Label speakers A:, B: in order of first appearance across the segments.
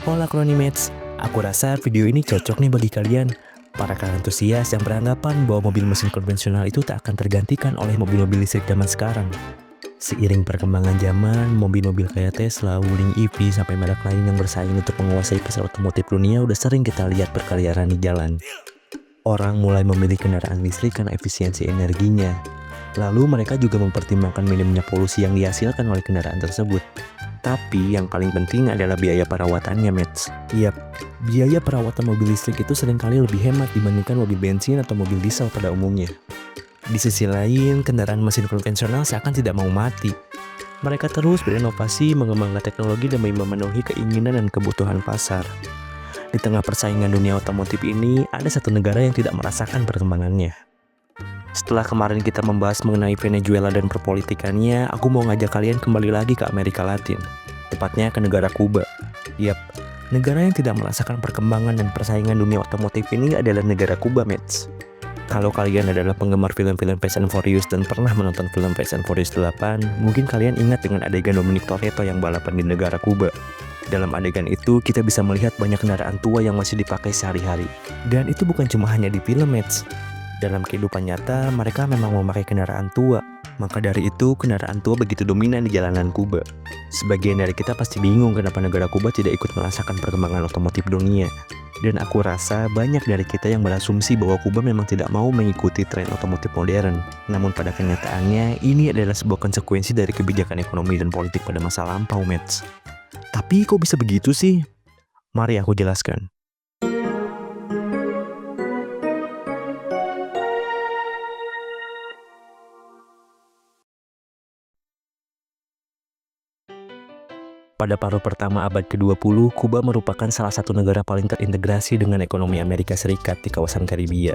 A: Hola Clonimates, aku rasa video ini cocok nih bagi kalian. Para antusias yang beranggapan bahwa mobil mesin konvensional itu tak akan tergantikan oleh mobil-mobil listrik zaman sekarang. Seiring perkembangan zaman, mobil-mobil kayak Tesla, Wuling EV, sampai merek lain yang bersaing untuk menguasai pasar otomotif dunia udah sering kita lihat berkeliaran di jalan. Orang mulai memilih kendaraan listrik karena efisiensi energinya. Lalu mereka juga mempertimbangkan minimnya polusi yang dihasilkan oleh kendaraan tersebut. Tapi yang paling penting adalah biaya perawatannya, Mets. Yap, biaya perawatan mobil listrik itu seringkali lebih hemat dibandingkan mobil bensin atau mobil diesel pada umumnya. Di sisi lain, kendaraan mesin konvensional seakan tidak mau mati. Mereka terus berinovasi, mengembangkan teknologi demi memenuhi keinginan dan kebutuhan pasar. Di tengah persaingan dunia otomotif ini, ada satu negara yang tidak merasakan perkembangannya. Setelah kemarin kita membahas mengenai Venezuela dan perpolitikannya, aku mau ngajak kalian kembali lagi ke Amerika Latin, tepatnya ke negara Kuba. Yap, negara yang tidak merasakan perkembangan dan persaingan dunia otomotif ini adalah negara Kuba, Mets. Kalau kalian adalah penggemar film-film Fast and Furious dan pernah menonton film Fast and Furious 8, mungkin kalian ingat dengan adegan Dominic Toretto yang balapan di negara Kuba. Dalam adegan itu, kita bisa melihat banyak kendaraan tua yang masih dipakai sehari-hari. Dan itu bukan cuma hanya di film, Mets. Dalam kehidupan nyata, mereka memang memakai kendaraan tua. Maka dari itu, kendaraan tua begitu dominan di jalanan Kuba. Sebagian dari kita pasti bingung kenapa negara Kuba tidak ikut merasakan perkembangan otomotif dunia. Dan aku rasa banyak dari kita yang berasumsi bahwa Kuba memang tidak mau mengikuti tren otomotif modern. Namun pada kenyataannya, ini adalah sebuah konsekuensi dari kebijakan ekonomi dan politik pada masa lampau, Mets. Tapi kok bisa begitu sih? Mari aku jelaskan. Pada paruh pertama abad ke-20, Kuba merupakan salah satu negara paling terintegrasi dengan ekonomi Amerika Serikat di kawasan Karibia.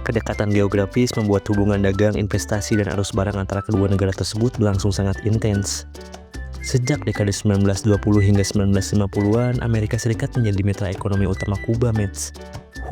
A: Kedekatan geografis membuat hubungan dagang, investasi, dan arus barang antara kedua negara tersebut berlangsung sangat intens. Sejak dekade 1920 hingga 1950-an, Amerika Serikat menjadi mitra ekonomi utama Kuba, Mets.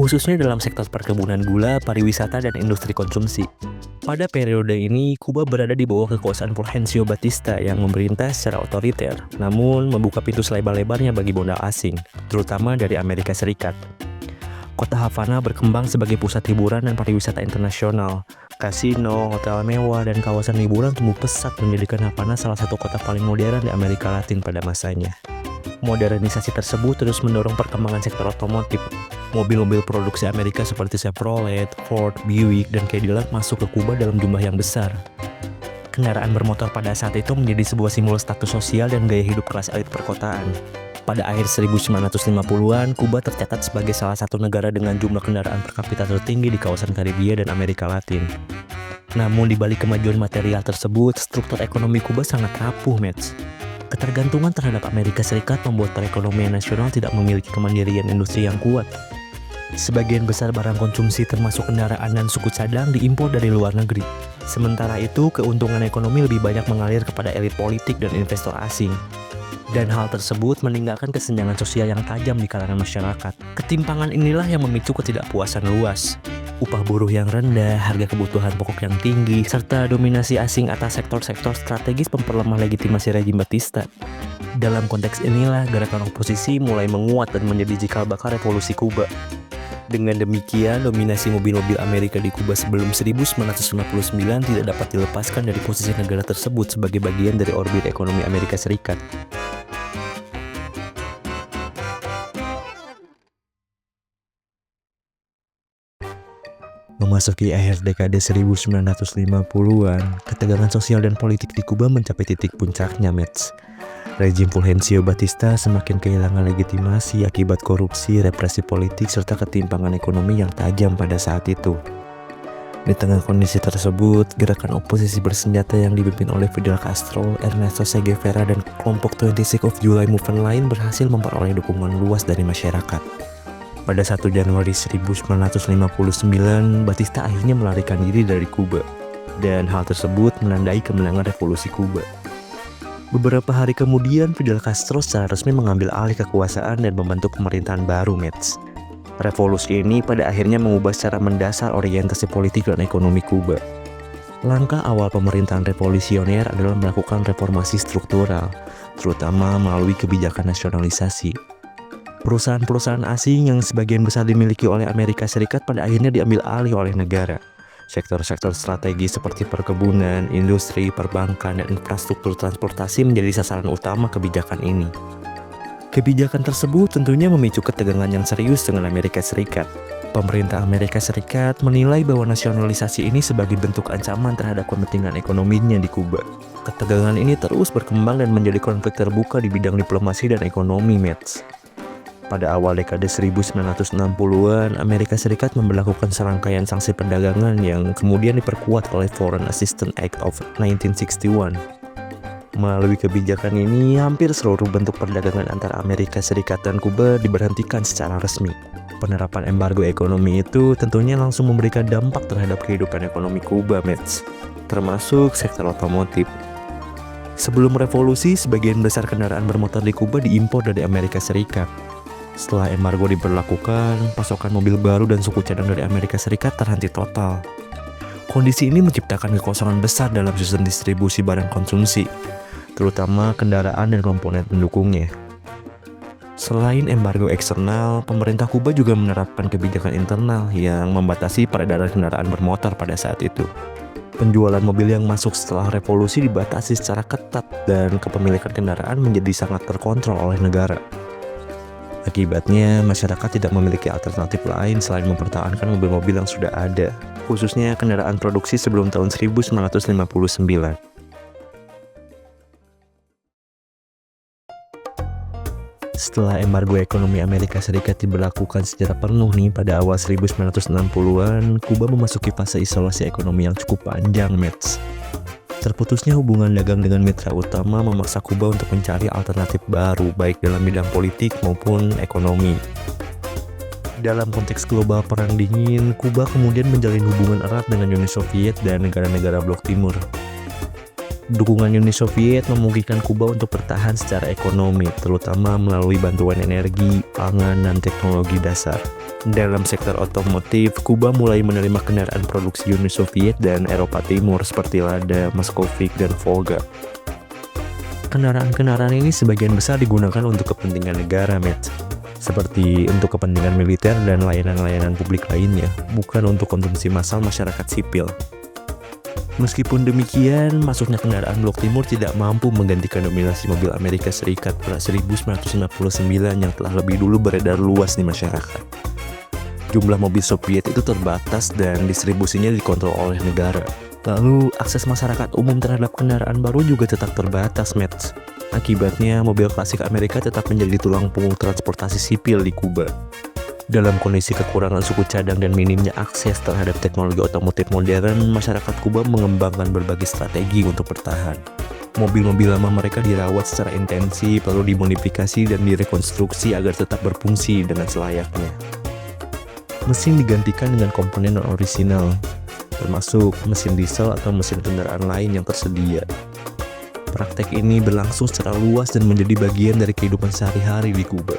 A: Khususnya dalam sektor perkebunan gula, pariwisata, dan industri konsumsi. Pada periode ini, Kuba berada di bawah kekuasaan Fulgencio Batista yang memerintah secara otoriter, namun membuka pintu selebar-lebarnya bagi modal asing, terutama dari Amerika Serikat. Kota Havana berkembang sebagai pusat hiburan dan pariwisata internasional. Kasino, hotel mewah, dan kawasan liburan tumbuh pesat menjadikan Havana salah satu kota paling modern di Amerika Latin pada masanya. Modernisasi tersebut terus mendorong perkembangan sektor otomotif. Mobil-mobil produksi Amerika seperti Chevrolet, Ford, Buick, dan Cadillac masuk ke Kuba dalam jumlah yang besar. Kendaraan bermotor pada saat itu menjadi sebuah simbol status sosial dan gaya hidup kelas elit perkotaan. Pada akhir 1950-an, Kuba tercatat sebagai salah satu negara dengan jumlah kendaraan per kapita tertinggi di kawasan Karibia dan Amerika Latin. Namun di balik kemajuan material tersebut, struktur ekonomi Kuba sangat rapuh, Mets. Ketergantungan terhadap Amerika Serikat membuat perekonomian nasional tidak memiliki kemandirian industri yang kuat. Sebagian besar barang konsumsi termasuk kendaraan dan suku cadang diimpor dari luar negeri. Sementara itu, keuntungan ekonomi lebih banyak mengalir kepada elit politik dan investor asing. Dan hal tersebut meninggalkan kesenjangan sosial yang tajam di kalangan masyarakat. Ketimpangan inilah yang memicu ketidakpuasan luas. Upah buruh yang rendah, harga kebutuhan pokok yang tinggi, serta dominasi asing atas sektor-sektor strategis memperlemah legitimasi rejim Batista. Dalam konteks inilah, gerakan oposisi mulai menguat dan menjadi cikal bakal revolusi Kuba. Dengan demikian, dominasi mobil-mobil Amerika di Kuba sebelum 1959 tidak dapat dilepaskan dari posisi negara tersebut sebagai bagian dari orbit ekonomi Amerika Serikat. Memasuki akhir dekade 1950-an, ketegangan sosial dan politik di Kuba mencapai titik puncaknya, Mets. Rejim Fulgencio Batista semakin kehilangan legitimasi akibat korupsi, represi politik, serta ketimpangan ekonomi yang tajam pada saat itu. Di tengah kondisi tersebut, gerakan oposisi bersenjata yang dipimpin oleh Fidel Castro, Ernesto Che Guevara, dan kelompok 26 of July Movement lain berhasil memperoleh dukungan luas dari masyarakat. Pada 1 Januari 1959, Batista akhirnya melarikan diri dari Kuba, dan hal tersebut menandai kemenangan revolusi Kuba. Beberapa hari kemudian, Fidel Castro secara resmi mengambil alih kekuasaan dan membentuk pemerintahan baru, Mets. Revolusi ini pada akhirnya mengubah secara mendasar orientasi politik dan ekonomi Kuba. Langkah awal pemerintahan revolusioner adalah melakukan reformasi struktural, terutama melalui kebijakan nasionalisasi. Perusahaan-perusahaan asing yang sebagian besar dimiliki oleh Amerika Serikat pada akhirnya diambil alih oleh negara. Sektor-sektor strategis seperti perkebunan, industri, perbankan, dan infrastruktur transportasi menjadi sasaran utama kebijakan ini. Kebijakan tersebut tentunya memicu ketegangan yang serius dengan Amerika Serikat. Pemerintah Amerika Serikat menilai bahwa nasionalisasi ini sebagai bentuk ancaman terhadap kepentingan ekonominya di Kuba. Ketegangan ini terus berkembang dan menjadi konflik terbuka di bidang diplomasi dan ekonomi, Mets. Pada awal dekade 1960-an, Amerika Serikat memberlakukan serangkaian sanksi perdagangan yang kemudian diperkuat oleh Foreign Assistance Act of 1961. Melalui kebijakan ini, hampir seluruh bentuk perdagangan antara Amerika Serikat dan Kuba diberhentikan secara resmi. Penerapan embargo ekonomi itu tentunya langsung memberikan dampak terhadap kehidupan ekonomi Kuba, Mets, termasuk sektor otomotif. Sebelum revolusi, sebagian besar kendaraan bermotor di Kuba diimpor dari Amerika Serikat. Setelah embargo diberlakukan, pasokan mobil baru dan suku cadang dari Amerika Serikat terhenti total. Kondisi ini menciptakan kekosongan besar dalam sistem distribusi barang konsumsi, terutama kendaraan dan komponen pendukungnya. Selain embargo eksternal, pemerintah Kuba juga menerapkan kebijakan internal yang membatasi peredaran kendaraan bermotor pada saat itu. Penjualan mobil yang masuk setelah revolusi dibatasi secara ketat dan kepemilikan kendaraan menjadi sangat terkontrol oleh negara. Akibatnya, masyarakat tidak memiliki alternatif lain selain mempertahankan mobil-mobil yang sudah ada, khususnya kendaraan produksi sebelum tahun 1959. Setelah embargo ekonomi Amerika Serikat diberlakukan secara penuh nih pada awal 1960-an, Kuba memasuki fase isolasi ekonomi yang cukup panjang, Mets. Terputusnya hubungan dagang dengan mitra utama memaksa Kuba untuk mencari alternatif baru, baik dalam bidang politik maupun ekonomi. Dalam konteks global Perang Dingin, Kuba kemudian menjalin hubungan erat dengan Uni Soviet dan negara-negara Blok Timur. Dukungan Uni Soviet memungkinkan Kuba untuk bertahan secara ekonomi, terutama melalui bantuan energi, pangan, dan teknologi dasar. Dalam sektor otomotif, Kuba mulai menerima kendaraan produksi Uni Soviet dan Eropa Timur seperti Lada, Moskovic, dan Volga. Kendaraan-kendaraan ini sebagian besar digunakan untuk kepentingan negara, Mets, seperti untuk kepentingan militer dan layanan-layanan publik lainnya, bukan untuk konsumsi massal masyarakat sipil. Meskipun demikian, masuknya kendaraan Blok Timur tidak mampu menggantikan dominasi mobil Amerika Serikat pada 1959 yang telah lebih dulu beredar luas di masyarakat. Jumlah mobil Soviet itu terbatas dan distribusinya dikontrol oleh negara. Lalu, akses masyarakat umum terhadap kendaraan baru juga tetap terbatas, Mets. Akibatnya, mobil klasik Amerika tetap menjadi tulang punggung transportasi sipil di Kuba. Dalam kondisi kekurangan suku cadang dan minimnya akses terhadap teknologi otomotif modern, masyarakat Kuba mengembangkan berbagai strategi untuk bertahan. Mobil-mobil lama mereka dirawat secara intensif, lalu dimodifikasi dan direkonstruksi agar tetap berfungsi dengan selayaknya. Mesin digantikan dengan komponen non-orisinal, termasuk mesin diesel atau mesin kendaraan lain yang tersedia. Praktek ini berlangsung secara luas dan menjadi bagian dari kehidupan sehari-hari di Kuba.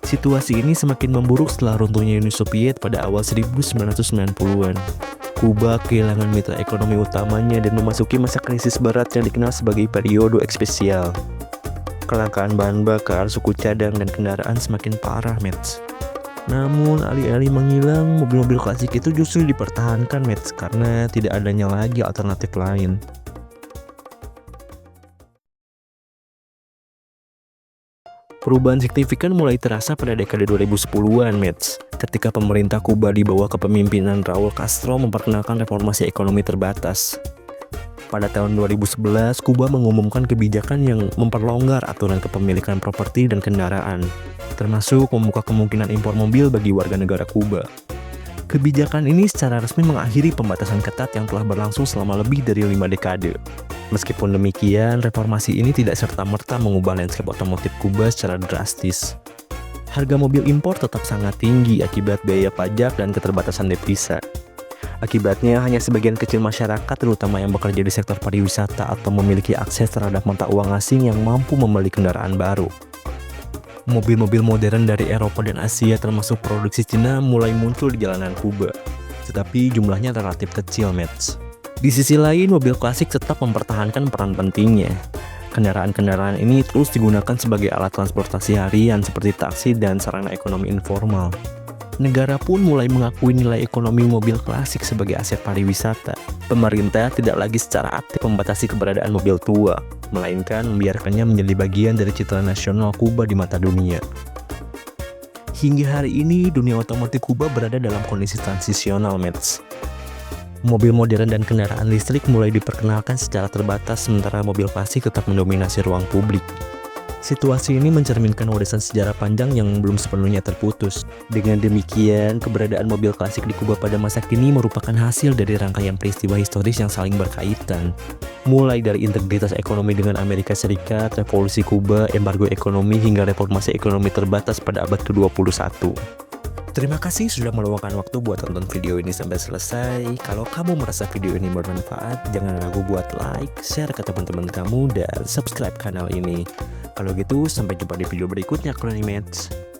A: Situasi ini semakin memburuk setelah runtuhnya Uni Soviet pada awal 1990-an. Kuba kehilangan mitra ekonomi utamanya dan memasuki masa krisis berat yang dikenal sebagai periodo ekspesial. Kelangkaan bahan bakar, suku cadang, dan kendaraan semakin parah, Mets. Namun, alih-alih menghilang, mobil-mobil klasik itu justru dipertahankan, Mets, karena tidak adanya lagi alternatif lain. Perubahan signifikan mulai terasa pada dekade 2010-an, Mets, ketika pemerintah Kuba di bawah kepemimpinan Raul Castro memperkenalkan reformasi ekonomi terbatas. Pada tahun 2011, Kuba mengumumkan kebijakan yang memperlonggar aturan kepemilikan properti dan kendaraan, termasuk membuka kemungkinan impor mobil bagi warga negara Kuba. Kebijakan ini secara resmi mengakhiri pembatasan ketat yang telah berlangsung selama lebih dari 5 dekade. Meskipun demikian, reformasi ini tidak serta-merta mengubah landscape otomotif Kuba secara drastis. Harga mobil impor tetap sangat tinggi akibat biaya pajak dan keterbatasan devisa. Akibatnya, hanya sebagian kecil masyarakat, terutama yang bekerja di sektor pariwisata atau memiliki akses terhadap mata uang asing yang mampu membeli kendaraan baru. Mobil-mobil modern dari Eropa dan Asia termasuk produksi Cina mulai muncul di jalanan Kuba, tetapi jumlahnya relatif kecil, Mets. Di sisi lain, mobil klasik tetap mempertahankan peran pentingnya. Kendaraan-kendaraan ini terus digunakan sebagai alat transportasi harian seperti taksi dan sarana ekonomi informal. Negara pun mulai mengakui nilai ekonomi mobil klasik sebagai aset pariwisata. Pemerintah tidak lagi secara aktif membatasi keberadaan mobil tua, melainkan membiarkannya menjadi bagian dari citra nasional Kuba di mata dunia. Hingga hari ini, dunia otomotif Kuba berada dalam kondisi transisional, Mets. Mobil modern dan kendaraan listrik mulai diperkenalkan secara terbatas, sementara mobil klasik tetap mendominasi ruang publik. Situasi ini mencerminkan warisan sejarah panjang yang belum sepenuhnya terputus. Dengan demikian, keberadaan mobil klasik di Kuba pada masa kini merupakan hasil dari rangkaian peristiwa historis yang saling berkaitan. Mulai dari integritas ekonomi dengan Amerika Serikat, revolusi Kuba, embargo ekonomi, hingga reformasi ekonomi terbatas pada abad ke-21. Terima kasih sudah meluangkan waktu buat tonton video ini sampai selesai. Kalau kamu merasa video ini bermanfaat, jangan ragu buat like, share ke teman-teman kamu, dan subscribe kanal ini. Kalau gitu, sampai jumpa di video berikutnya, Kronimates.